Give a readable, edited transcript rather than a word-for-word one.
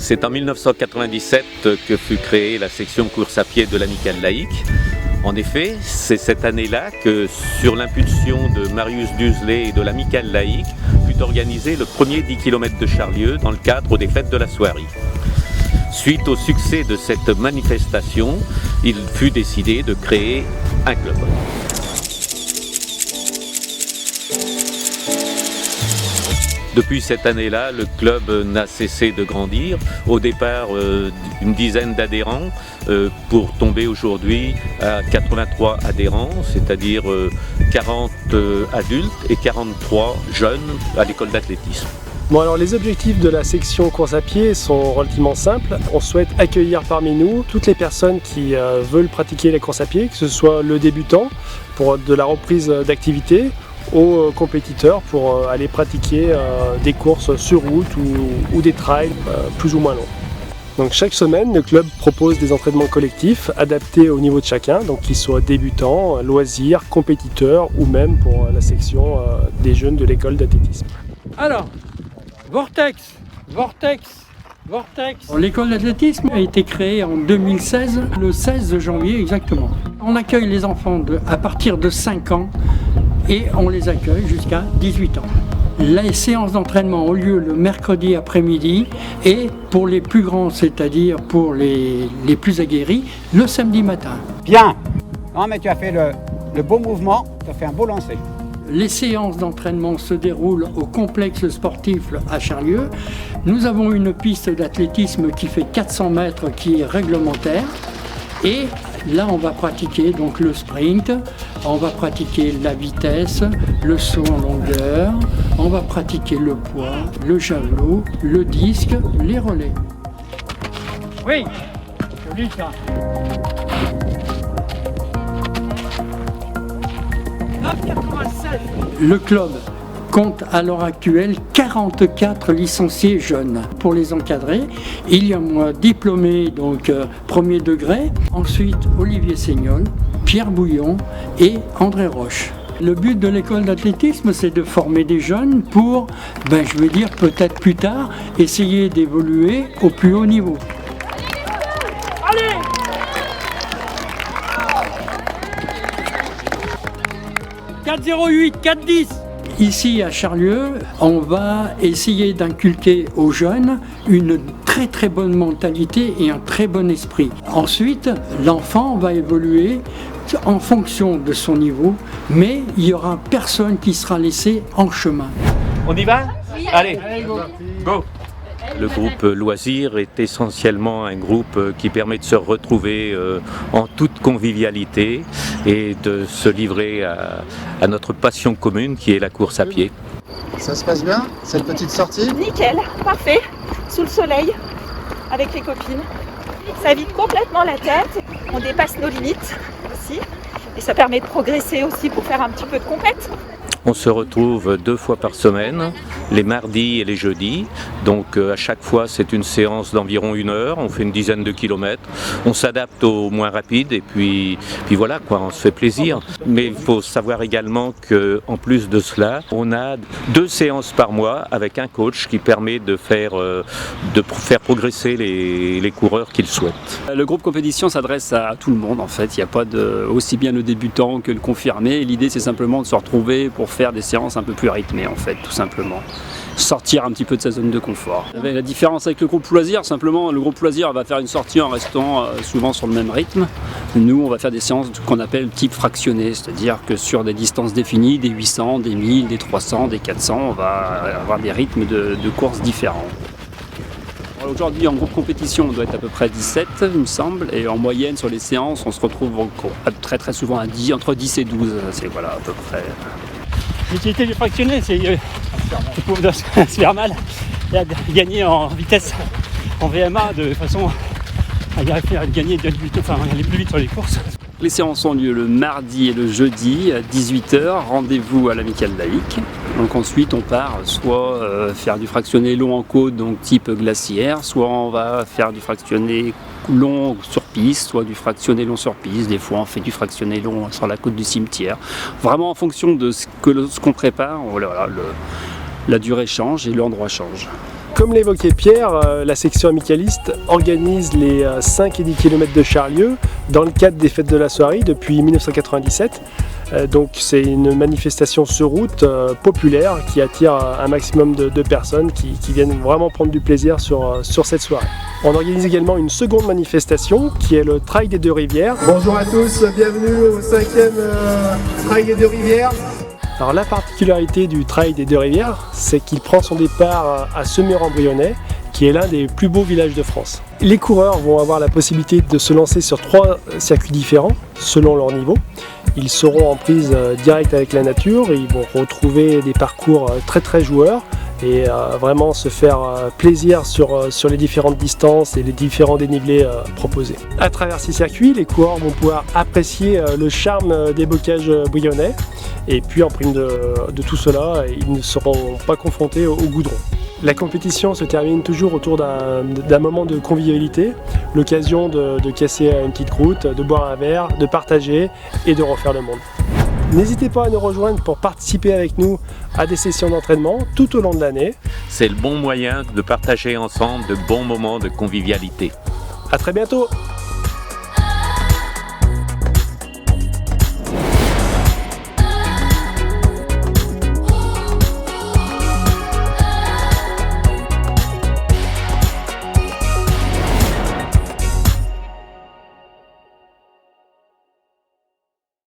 C'est en 1997 que fut créée la section course à pied de l'Amicale laïque. En effet, c'est cette année-là que, sur l'impulsion de Marius Dusley et de l'Amicale laïque, fut organisé le premier 10 km de Charlieu dans le cadre des fêtes de la soierie. Suite au succès de cette manifestation, il fut décidé de créer un club. Depuis cette année-là, le club n'a cessé de grandir. Au départ, une dizaine d'adhérents pour tomber aujourd'hui à 83 adhérents, c'est-à-dire 40 adultes et 43 jeunes à l'école d'athlétisme. Bon, alors les objectifs de la section course à pied sont relativement simples. On souhaite accueillir parmi nous toutes les personnes qui veulent pratiquer la course à pied, que ce soit le débutant pour de la reprise d'activité, aux compétiteurs pour aller pratiquer des courses sur route ou des trails plus ou moins longs. Donc chaque semaine, le club propose des entraînements collectifs adaptés au niveau de chacun, donc qu'ils soient débutants, loisirs, compétiteurs ou même pour la section des jeunes de l'école d'athlétisme. Alors, Vortex. L'école d'athlétisme a été créée en 2016, le 16 janvier exactement. On accueille les enfants à partir de 5 ans et on les accueille jusqu'à 18 ans. Les séances d'entraînement ont lieu le mercredi après-midi et pour les plus grands, c'est-à-dire pour les plus aguerris, le samedi matin. Bien. Non mais tu as fait le beau mouvement, tu as fait un beau lancer. Les séances d'entraînement se déroulent au complexe sportif à Charlieu. Nous avons une piste d'athlétisme qui fait 400 mètres qui est réglementaire. Et là, on va pratiquer donc le sprint, on va pratiquer la vitesse, le saut en longueur, on va pratiquer le poids, le javelot, le disque, les relais. Oui, joli ça. Le club compte à l'heure actuelle 44 licenciés jeunes. Pour les encadrer, il y a moi diplômé donc premier degré, ensuite Olivier Seignol, Pierre Bouillon et André Roche. Le but de l'école d'athlétisme, c'est de former des jeunes pour, je vais dire peut-être plus tard, essayer d'évoluer au plus haut niveau. Allez! « 4,08, 4,10 » Ici à Charlieu, on va essayer d'inculquer aux jeunes une très très bonne mentalité et un très bon esprit. Ensuite, l'enfant va évoluer en fonction de son niveau, mais il n'y aura personne qui sera laissé en chemin. On y va ? Oui. Allez, go. Le groupe Loisirs est essentiellement un groupe qui permet de se retrouver en toute convivialité et de se livrer à notre passion commune qui est la course à pied. Ça se passe bien, cette petite sortie ? Nickel, parfait, sous le soleil, avec les copines. Ça vide complètement la tête, on dépasse nos limites aussi, et ça permet de progresser aussi pour faire un petit peu de compète. On se retrouve 2 fois par semaine, les mardis et les jeudis. Donc à chaque fois, c'est une séance d'environ 1 heure. On fait une dizaine de kilomètres. On s'adapte au moins rapide et puis voilà quoi, on se fait plaisir. Mais il faut savoir également qu'en plus de cela, on a 2 séances par mois avec un coach qui permet de faire progresser les coureurs qu'ils souhaitent. Le groupe compétition s'adresse à tout le monde en fait. Il n'y a pas aussi bien le débutant que le confirmé. L'idée c'est simplement de se retrouver pour faire des séances un peu plus rythmées en fait, tout simplement. Sortir un petit peu de sa zone de confort. La différence avec le groupe loisir, simplement le groupe loisir va faire une sortie en restant souvent sur le même rythme. Nous on va faire des séances qu'on appelle type fractionné, c'est-à-dire que sur des distances définies, des 800, des 1000, des 300, des 400, on va avoir des rythmes de course différents. Aujourd'hui en groupe compétition on doit être à peu près 17 il me semble, et en moyenne sur les séances on se retrouve très très souvent à 10, entre 10 et 12, c'est voilà à peu près. L'utilité du fractionné, c'est de se faire mal et à gagner en vitesse, en VMA, de façon à gagner aller plus vite sur les courses. Les séances ont lieu le mardi et le jeudi à 18h, rendez-vous à l'Amicale laïque. Donc ensuite on part soit faire du fractionné long en côte, donc type glaciaire, soit on va faire du fractionné long sur piste, soit du fractionné long sur piste. Des fois on fait du fractionné long sur la côte du cimetière. Vraiment en fonction de ce qu'on prépare, voilà, la durée change et l'endroit change. Comme l'évoquait Pierre, la section amicaliste organise les 5 et 10 km de Charlieu dans le cadre des Fêtes de la Soierie depuis 1997. Donc c'est une manifestation sur route populaire qui attire un maximum de personnes qui viennent vraiment prendre du plaisir sur cette soirée. On organise également une seconde manifestation qui est le Trail des Deux Rivières. Bonjour à tous, bienvenue au 5e Trail des Deux Rivières. Alors la particularité du Trail des Deux Rivières, c'est qu'il prend son départ à Semur-en-Brionnais, qui est l'un des plus beaux villages de France. Les coureurs vont avoir la possibilité de se lancer sur 3 circuits différents selon leur niveau. Ils seront en prise directe avec la nature, ils vont retrouver des parcours très joueurs et vraiment se faire plaisir sur les différentes distances et les différents dénivelés proposés. À travers ces circuits, les coureurs vont pouvoir apprécier le charme des bocages brionnais et puis en prime de tout cela, ils ne seront pas confrontés au goudron. La compétition se termine toujours autour d'un moment de convivialité, l'occasion de casser une petite croûte, de boire un verre, de partager et de refaire le monde. N'hésitez pas à nous rejoindre pour participer avec nous à des sessions d'entraînement tout au long de l'année. C'est le bon moyen de partager ensemble de bons moments de convivialité. À très bientôt!